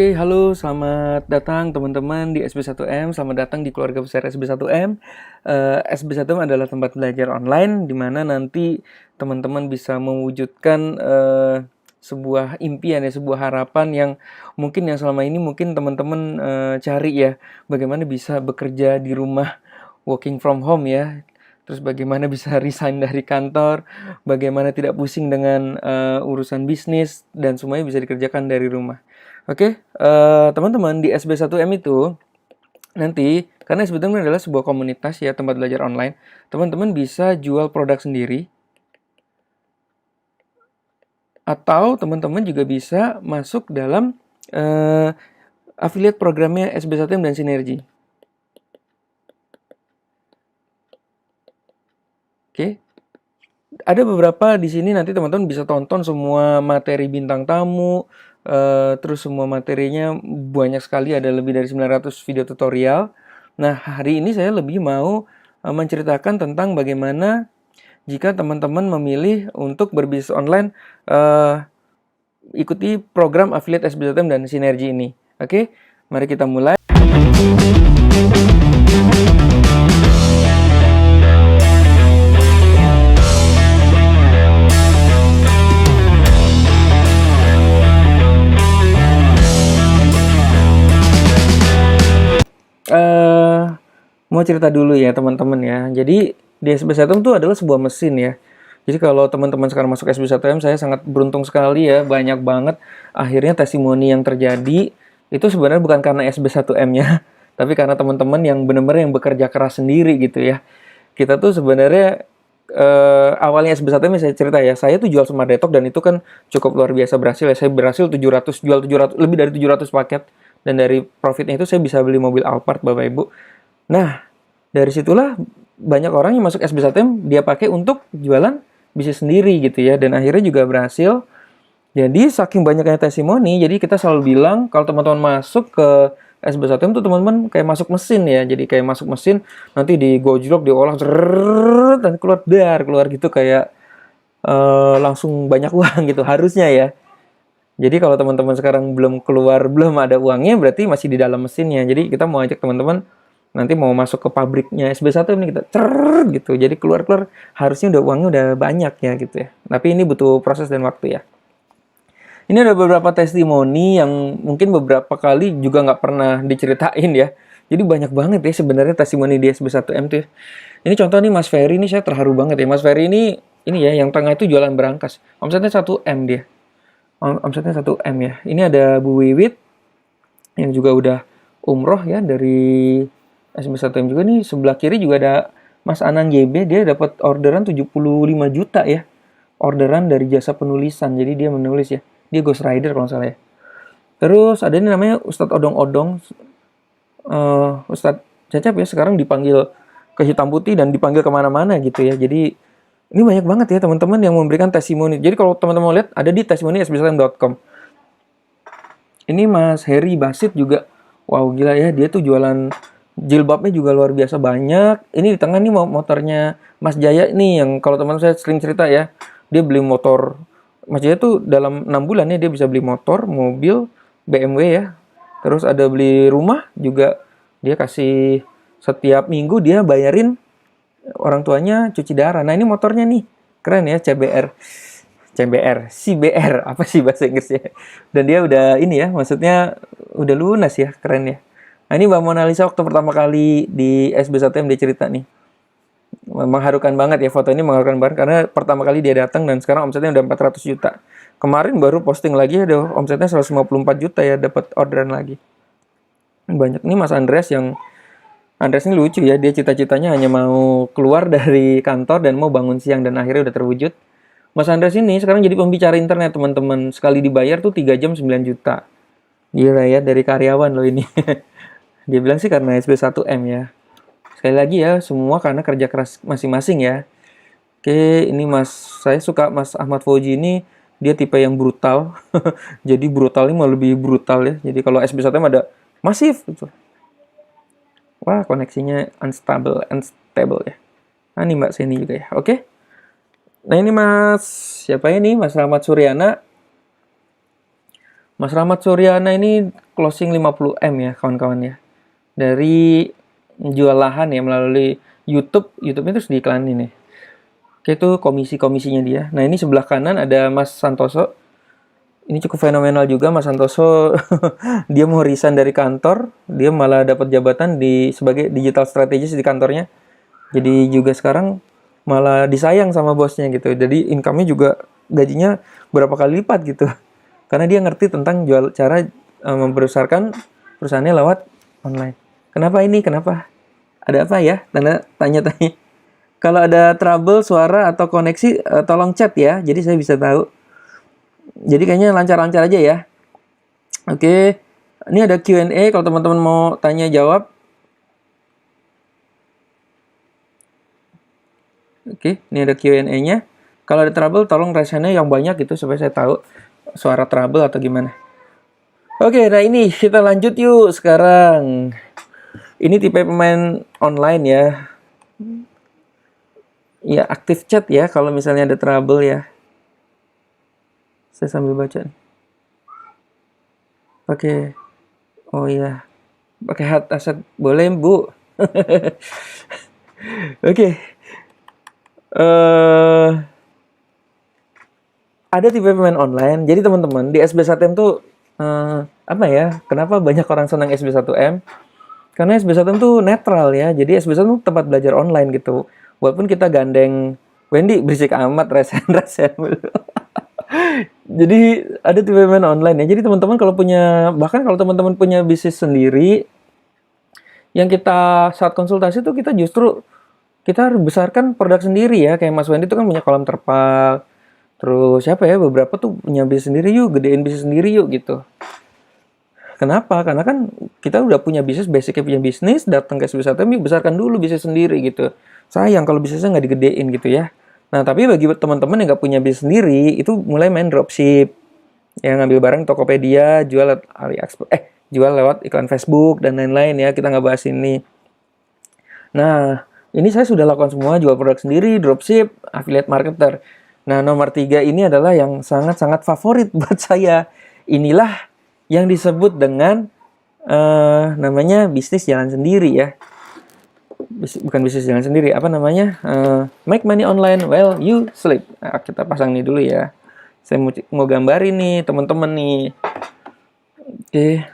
Oke, halo, selamat datang teman-teman di SB1M. Selamat datang di keluarga besar SB1M. SB1M adalah tempat belajar online di mana nanti teman-teman bisa mewujudkan sebuah impian ya, sebuah harapan yang selama ini mungkin teman-teman cari ya. Bagaimana bisa bekerja di rumah, working from home ya. Terus bagaimana bisa resign dari kantor, bagaimana tidak pusing dengan urusan bisnis, dan semuanya bisa dikerjakan dari rumah. Oke, teman-teman di SB1M itu nanti, karena SB1M adalah sebuah komunitas ya, tempat belajar online, teman-teman bisa jual produk sendiri, atau teman-teman juga bisa masuk dalam affiliate programnya SB1M dan Sinergi. Oke, ada beberapa di sini nanti teman-teman bisa tonton semua materi bintang tamu, terus semua materinya banyak sekali, ada lebih dari 900 video tutorial. Nah, hari ini saya lebih mau menceritakan tentang bagaimana jika teman-teman memilih untuk berbisnis online, ikuti program affiliate SB1M dan Sinergi ini. Oke, mari kita mulai. Mau cerita dulu ya teman-teman ya. Jadi di SB1M itu adalah sebuah mesin ya. Jadi kalau teman-teman sekarang masuk SB1M, saya sangat beruntung sekali ya. Banyak banget akhirnya testimoni yang terjadi. Itu sebenarnya bukan karena SB1M-nya, tapi karena teman-teman yang benar-benar yang bekerja keras sendiri gitu ya. Kita tuh sebenarnya awalnya SB1M saya cerita ya. Saya tuh jual Smart Detox dan itu kan cukup luar biasa berhasil ya. Saya berhasil 700, jual 700, lebih dari 700 paket. Dan dari profitnya itu saya bisa beli mobil Alphard Bapak Ibu. Nah, dari situlah banyak orang yang masuk SB1M dia pakai untuk jualan bisnis sendiri gitu ya, dan akhirnya juga berhasil. Jadi saking banyaknya testimoni, jadi kita selalu bilang kalau teman-teman masuk ke SB1M tuh teman-teman kayak masuk mesin ya. Jadi kayak masuk mesin, nanti digojlok, diolah, dan keluar gitu kayak langsung banyak uang gitu harusnya ya. Jadi kalau teman-teman sekarang belum ada uangnya, berarti masih di dalam mesinnya. Jadi kita mau ajak teman-teman nanti mau masuk ke pabriknya SB1 ini, kita gitu. Jadi keluar harusnya uangnya udah banyak ya gitu ya. Tapi ini butuh proses dan waktu ya. Ini ada beberapa testimoni yang mungkin beberapa kali juga nggak pernah diceritain ya. Jadi banyak banget ya sebenarnya testimoni di SB1M tuh ya. Ini contoh nih Mas Ferry, ini saya terharu banget ya. Mas Ferry ini ya yang tengah itu jualan berangkas. Omsetnya 1M dia. Omsetnya 1M ya. Ini ada Bu Wiwit yang juga udah umroh ya dari SB1M juga nih. Sebelah kiri juga ada Mas Anang JB, dia dapat orderan 75 juta ya. Orderan dari jasa penulisan. Jadi dia menulis ya. Dia Ghost Rider kalau nggak salah ya. Terus ada ini namanya Ustadz Odong-Odong. Ustadz Cecep ya, sekarang dipanggil ke hitam putih dan dipanggil kemana-mana gitu ya. Jadi ini banyak banget ya teman-teman yang memberikan testimoni. Jadi kalau teman-teman lihat ada di testimoni sb1m.com. Ini Mas Heri Basit juga. Wow, gila ya, dia tuh jualan jilbabnya juga luar biasa banyak. Ini di tengah nih motornya Mas Jaya nih, yang kalau teman saya sering cerita ya, dia beli motor. Mas Jaya tuh dalam 6 bulan ya dia bisa beli motor, mobil, BMW ya. Terus ada beli rumah juga, dia kasih setiap minggu dia bayarin orang tuanya cuci darah. Nah ini motornya nih, keren ya, CBR, apa sih bahasa Inggrisnya? Dan dia udah ini ya, maksudnya udah lunas ya, keren ya. Nah ini Mbak Mona Lisa waktu pertama kali di SB1M dia cerita nih. Mengharukan banget ya, foto ini mengharukan banget karena pertama kali dia datang dan sekarang omsetnya udah 400 juta. Kemarin baru posting lagi ada omsetnya 154 juta ya, dapat orderan lagi. Banyak nih Mas Andreas ini lucu ya, dia cita-citanya hanya mau keluar dari kantor dan mau bangun siang dan akhirnya udah terwujud. Mas Andreas ini sekarang jadi pembicara internet teman-teman, sekali dibayar tuh 3 jam 9 juta. Gila ya, dari karyawan loh ini. Dia bilang sih karena SB1M ya. Sekali lagi ya, semua karena kerja keras masing-masing ya. Oke, ini saya suka Mas Ahmad Fauji ini, dia tipe yang brutal. Jadi brutal ini mau lebih brutal ya. Jadi kalau SB1M ada masif gitu. Wah, koneksinya unstable ya. Nah, ini Mbak Seni juga ya. Oke. Nah, ini Mas, siapa ini? Mas Rahmat Suryana. Mas Rahmat Suryana ini closing 50M ya kawan-kawan ya. Dari jual lahan ya melalui YouTube. YouTube itu diiklanin nih. Oke, itu komisi-komisinya dia. Nah, ini sebelah kanan ada Mas Santoso. Ini cukup fenomenal juga Mas Santoso. Dia mau resign dari kantor, dia malah dapat jabatan sebagai digital strategist di kantornya. Jadi juga sekarang malah disayang sama bosnya gitu. Jadi income-nya juga gajinya berapa kali lipat gitu. Karena dia ngerti tentang cara membesarkan perusahaannya lewat online. Kenapa ini? Kenapa? Ada apa ya? Tanya-tanya. Kalau ada trouble suara atau koneksi, tolong chat ya. Jadi saya bisa tahu. Jadi kayaknya lancar-lancar aja ya. Oke. Ini ada Q&A kalau teman-teman mau tanya jawab. Oke, ini ada Q&A-nya. Kalau ada trouble, tolong raise-nya yang banyak gitu supaya saya tahu suara trouble atau gimana. Oke, nah ini kita lanjut yuk sekarang. Ini tipe pemain online ya. Ya, aktif chat ya kalau misalnya ada trouble ya. Saya sambil baca. Pakai, oh iya. Pakai hard asset boleh, Bu. Oke. Ada tipe pemain online. Jadi teman-teman di SB1M tuh apa ya? Kenapa banyak orang senang SB1M? Karena SB1M tuh netral ya. Jadi SB1M tuh tempat belajar online gitu. Walaupun kita gandeng Wendy berisik amat resen Jadi ada tipe pemain online ya. Jadi teman-teman kalau punya, bahkan kalau teman-teman punya bisnis sendiri, yang kita saat konsultasi tuh kita harus besarkan produk sendiri ya. Kayak Mas Wendy itu kan punya kolam terpal. Terus siapa ya, beberapa tuh punya bisnis sendiri yuk, gedein bisnis sendiri yuk gitu. Kenapa? Karena kan kita udah punya bisnis, basicnya punya bisnis, datang ke SB1M yuk besarkan dulu bisnis sendiri gitu. Sayang kalau bisnisnya nggak digedein gitu ya. Nah, tapi bagi teman-teman yang nggak punya bisnis sendiri, itu mulai main dropship. Yang ngambil barang Tokopedia, jual lewat AliExpress, jual lewat iklan Facebook dan lain-lain ya. Kita nggak bahas ini. Nah, ini saya sudah lakukan semua, jual produk sendiri, dropship, affiliate marketer. Nah, nomor 3 ini adalah yang sangat-sangat favorit buat saya. Inilah yang disebut dengan namanya bisnis jalan sendiri ya. Bukan bisnis jalan sendiri, apa namanya? Make money online while you sleep. Nah, kita pasang nih dulu ya. Saya mau gambarin nih teman-teman nih. Oke.